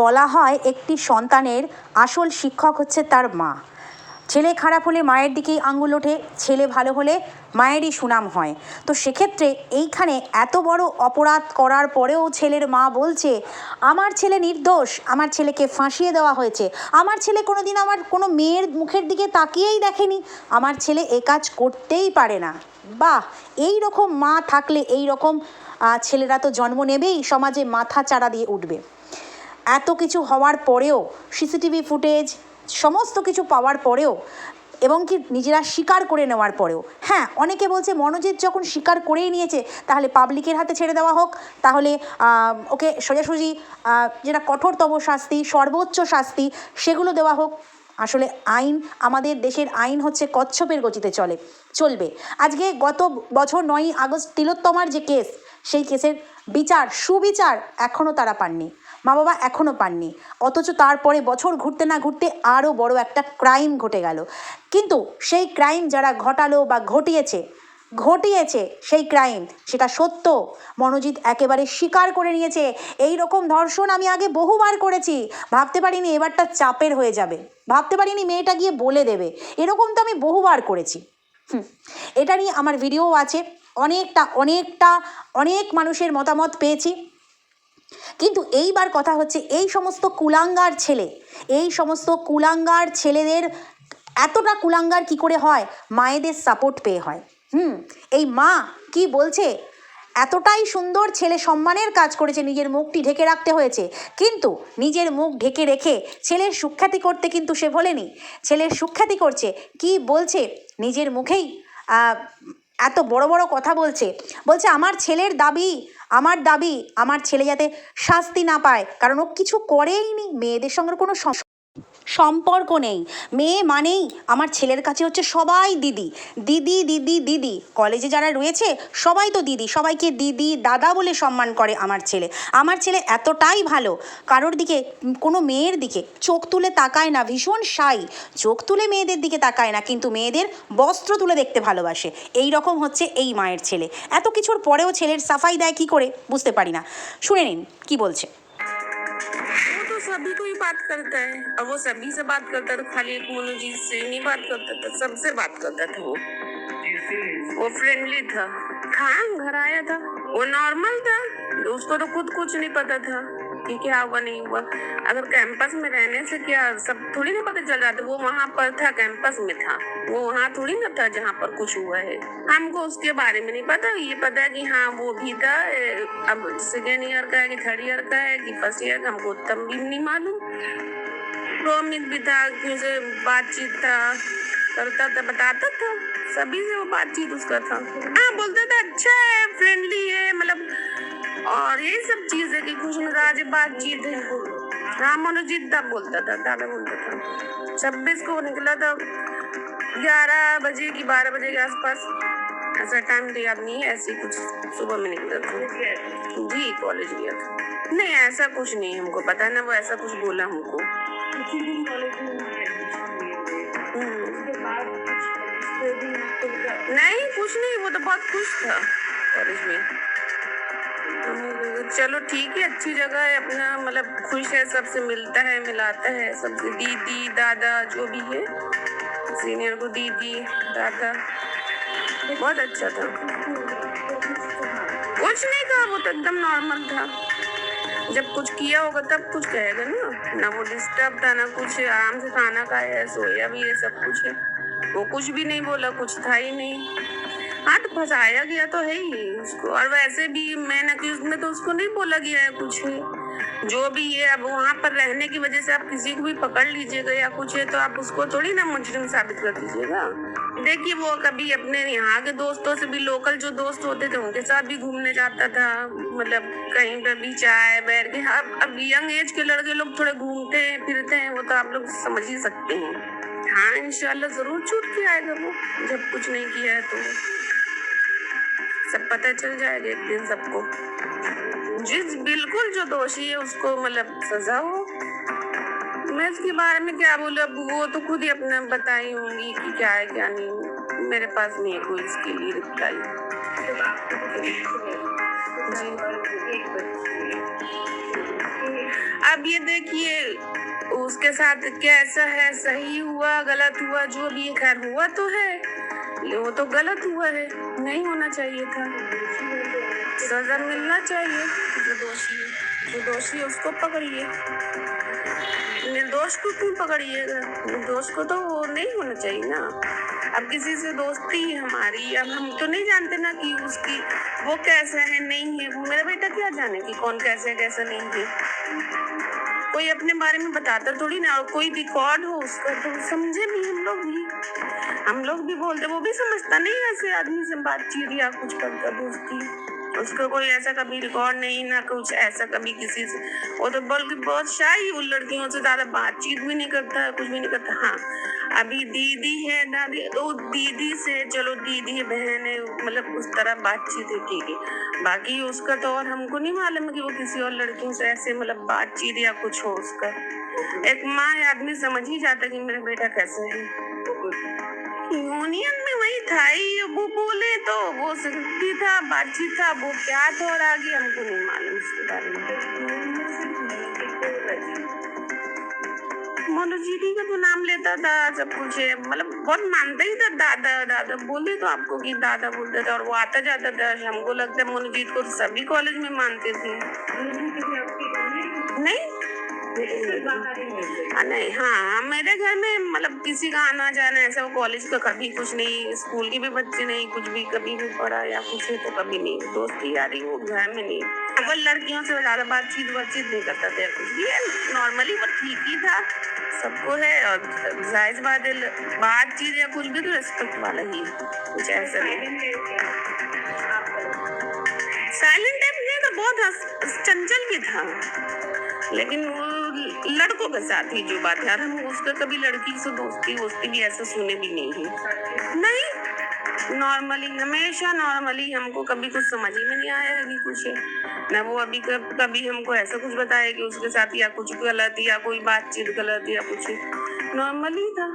বলা হয় একটি সন্তানের আসল শিক্ষক হচ্ছে তার মা। ছেলে খারাপ হলে মায়ের দিকেই আঙুল ওঠে, ছেলে ভালো হলে মায়েরই সুনাম হয়। তো সেক্ষেত্রে এইখানে এত বড় অপরাধ করার পরেও ছেলের মা বলছে আমার ছেলে নির্দোষ, আমার ছেলেকে ফাঁসিয়ে দেওয়া হয়েছে, আমার ছেলে কোনো দিন আমার কোনো মেয়ের মুখের দিকে তাকিয়েই দেখেনি, আমার ছেলে এ কাজ করতেই পারে না। বাহ, এই রকম মা থাকলে এই রকম ছেলেরা তো জন্ম নেবেই, সমাজে মাথা চাড়া দিয়ে উঠবে। এত কিছু হওয়ার পরেও, সিসিটিভি ফুটেজ সমস্ত কিছু পাওয়ার পরেও, এবং কি নিজেরা স্বীকার করে নেওয়ার পরেও, হ্যাঁ অনেকে বলছে মনোজিৎ যখন স্বীকার করেই নিয়েছে তাহলে পাবলিকের হাতে ছেড়ে দেওয়া হোক, তাহলে ওকে সোজাসুজি যেটা কঠোরতম শাস্তি, সর্বোচ্চ শাস্তি সেগুলো দেওয়া হোক। আসলে আইন, আমাদের দেশের আইন হচ্ছে কচ্ছপের গতিতে চলবে। আজকে গত বছর 9ই আগস্ট তিলোত্তমার যে কেস, সেই কেসের বিচার, সুবিচার এখনও তারা পাননি, মা বাবা এখনও পাননি। অথচ তারপরে বছর ঘুরতে না ঘুরতে আরও বড় একটা ক্রাইম ঘটে গেল। কিন্তু সেই ক্রাইম যারা ঘটালো বা ঘটিয়েছে সেই ক্রাইম, সেটা সত্য, মনোজিৎ একেবারে স্বীকার করে নিয়েছে। এই রকম ধর্ষণ আমি আগে বহুবার করেছি, ভাবতে পারিনি এবারটা চাপের হয়ে যাবে, ভাবতে পারিনি মেয়েটা গিয়ে বলে দেবে, এরকম তো আমি বহুবার করেছি। এটা নিয়ে আমার ভিডিও আছে, অনেক মানুষের মতামত পেয়েছি। কিন্তু এইবার কথা হচ্ছে এই সমস্ত কুলাঙ্গার ছেলেদের এতটা কুলাঙ্গার কি করে হয়? মায়েদের সাপোর্ট পেয়ে হয়। এই মা কি বলছে, এতটাই সুন্দর ছেলে সম্মানের কাজ করেছে, নিজের মুখটি ঢেকে রাখতে হয়েছে, কিন্তু নিজের মুখ ঢেকে রেখে ছেলের সুখ্যাতি করতে কিন্তু সে ভোলেনি। ছেলের সুখ্যাতি করছে, কি বলছে, নিজের মুখেই এত বড় বড় কথা বলছে আমার ছেলের দাবি, আমার ছেলে যাতে শাস্তি না পায়, কারণ ও কিছু করেই নি, মেয়েদের সঙ্গে কোনো সম্পর্ক নেই। মেয়ে মানেই আমার ছেলের কাছে হচ্ছে সবাই দিদি দিদি দিদি দিদি, কলেজে যারা রয়েছে সবাই তো দিদি, সবাইকে দিদি দাদা বলে সম্মান করে আমার ছেলে এতটাই ভালো, কারোর দিকে, কোনো মেয়ের দিকে চোখ তুলে তাকায় না, ভীষণ শাই, চোখ তুলে মেয়েদের দিকে তাকায় না, কিন্তু মেয়েদের বস্ত্র তুলে দেখতে ভালোবাসে। এই রকম হচ্ছে এই মায়ের ছেলে। এত কিছুর পরেও ছেলের সাফাই দেয় কি করে বুঝতে পারি না। শুনে নিন কি বলছে। सभी को ही बात करता है और वो सभी से बात करता था, खाली एक मनोजीत से नहीं बात करता था, सबसे बात करता था। वो फ्रेंडली था, घर आया था, वो नॉर्मल था, उसको तो खुद कुछ नहीं पता था कि क्या हुआ नहीं हुआ। अगर कैंपस में रहने से क्या सब थोड़ी ना पता चल जाता, वो वहाँ पर था, कैंपस में था, वो वहाँ थोड़ी ना था जहाँ पर कुछ हुआ है। हमको उसके बारे में नहीं पता, ये पता है कि हाँ वो भी था, अब सेकेंड ईयर का है कि थर्ड ईयर का है कि फर्स्ट ईयर का, हमको तब भी नहीं मालूम। प्रोमिस भी था कि उसे बातचीत था, करता था, बताता था, सभी से वो बातचीत उसका था। हाँ बोलता था अच्छा है, फ्रेंडली है, मतलब और यही सब चीज है कि खुश मिजाज बातचीत है। हाँ मनोजीत तब बोलता था, दादा बोलता था। 26 को निकला था 11 बजे की 12 बजे के आसपास, ऐसा टाइम तो याद नहीं है, ऐसे ही कुछ सुबह में निकला था जी, कॉलेज गया था। नहीं ऐसा कुछ नहीं, हमको पता ना वो ऐसा कुछ बोला हमको। नहीं कुछ नहीं, वो तो बहुत खुश था कॉलेज में। चलो ठीक है, अच्छी जगह है अपना, मतलब खुश है, सबसे मिलता है, मिलाता है सबसे, दीदी दादा जो भी है, सीनियर को दीदी दादा, बहुत अच्छा था। कुछ नहीं कहा, वो तो एकदम नॉर्मल था। जब कुछ किया होगा तब कुछ कहेगा ना वो डिस्टर्ब था ना कुछ, आराम से खाना खाया है, सोया भी है, सब कुछ है, वो कुछ भी नहीं बोला, कुछ था ही नहीं। हाँ तो फंसाया गया तो है ही उसको, और वैसे भी मैन अक्यूज में तो उसको नहीं बोला गया है कुछ है, जो भी है। अब वहाँ पर रहने की वजह से आप किसी को भी पकड़ लीजिएगा या कुछ है तो आप उसको थोड़ी ना मुजरिम साबित कर दीजिएगा। देखिए वो कभी अपने यहाँ के दोस्तों से भी, लोकल जो दोस्त होते थे उनके साथ भी घूमने जाता था, मतलब कहीं पे भी चाय बैठ के। अब यंग एज के लड़के लोग थोड़े घूमते हैं फिरते हैं, वो तो आप लोग समझ ही सकते हैं। हाँ इंशाल्लाह जरूर छूट के आएगा वो, जब कुछ नहीं किया है तो सब पता चल जाएगा एक दिन सबको। जिस बिल्कुल जो दोषी है उसको मतलब सजा हो। मैं इसके बारे में क्या बोलूं, अब वो तो खुद ही अपना बताई होंगी कि क्या है क्या नहीं, मेरे पास नहीं है कोई इसके लिए रिप्लाई। अब ये देखिए उसके साथ कैसा है, सही हुआ गलत हुआ, जो भी खैर हुआ तो है, वो तो गलत हुआ है, नहीं होना चाहिए था, सजा मिलना चाहिए। जो दोषी है उसको पकड़िए, निर्दोष को क्यों पकड़िएगा? निर्दोष को तो वो नहीं होना चाहिए ना। अब किसी से दोस्ती है हमारी, अब हम तो नहीं जानते ना कि उसकी वो कैसा है नहीं है, वो मेरा बेटा क्या जाने कि कौन कैसा है कैसा नहीं है। कोई अपने बारे में बताता थोड़ी ना, और कोई रिकॉर्ड हो उसका तो समझे भी हम लोग भी बोलते, वो भी समझता नहीं ऐसे आदमी से बातचीत या कुछ करता दोस्ती, उसका कोई ऐसा कभी रिकॉर्ड नहीं ना कुछ ऐसा कभी किसी से, वो तो बल्कि बहुत शाही, वो लड़कियों से ज्यादा बातचीत भी नहीं करता, कुछ भी नहीं करता। हाँ अभी दीदी है दादी, तो दीदी से चलो दीदी है बहन है, मतलब उस तरह बातचीत है ठीक है, बाकी उसका तो और हमको नहीं मालूम कि वो किसी और लड़कियों से ऐसे मतलब बातचीत या कुछ हो उसका। एक माँ है, आदमी समझ ही जाता कि मेरा बेटा कैसा है। यूनियन में वही था ही, वो बोले तो वो भी था, बातचीत था, वो क्या था और आगे हमको नहीं मालूम इसके बारे में। मोनोजीडी का तो नाम लेता था, सब कुछ है, मतलब बहुत मानता ही था, दादा दादा बोले तो आपको कि दादा बोलता था, और वो आता जाता था। हमको लगता है मोनोजीत को सभी कॉलेज में मानते थे। नहीं नहीं, हाँ मेरे घर में मतलब किसी का आना जाना ऐसा, कॉलेज का कभी कुछ नहीं, स्कूल के भी बच्चे नहीं, कुछ भी कभी भी पढ़ा या कुछ है तो कभी नहीं, दोस्ती यारी वो घर में नहीं। अगर लड़कियों से ज्यादा बातचीत नहीं करता था, कुछ भी नॉर्मली वो ठीक ही था, सबको है, और जायज बात है बातचीत या कुछ भी तो रिस्पेक्ट वाला ही, कुछ ऐसा नहीं। साइलेंट टाइप नहीं था, बहुत चंचल भी था, लेकिन वो लड़कों के साथ ही जो बात है, हम उसका कभी लड़की से दोस्ती भी ऐसा सुने भी नहीं है। नहीं नॉर्मली, हमेशा नॉर्मली, हमको कभी कुछ समझ ही में नहीं आया है कि कुछ है ना, वो अभी कभी हमको ऐसा कुछ बताया कि उसके साथ या कुछ गलत या कोई बातचीत गलत या कुछ, नॉर्मली था।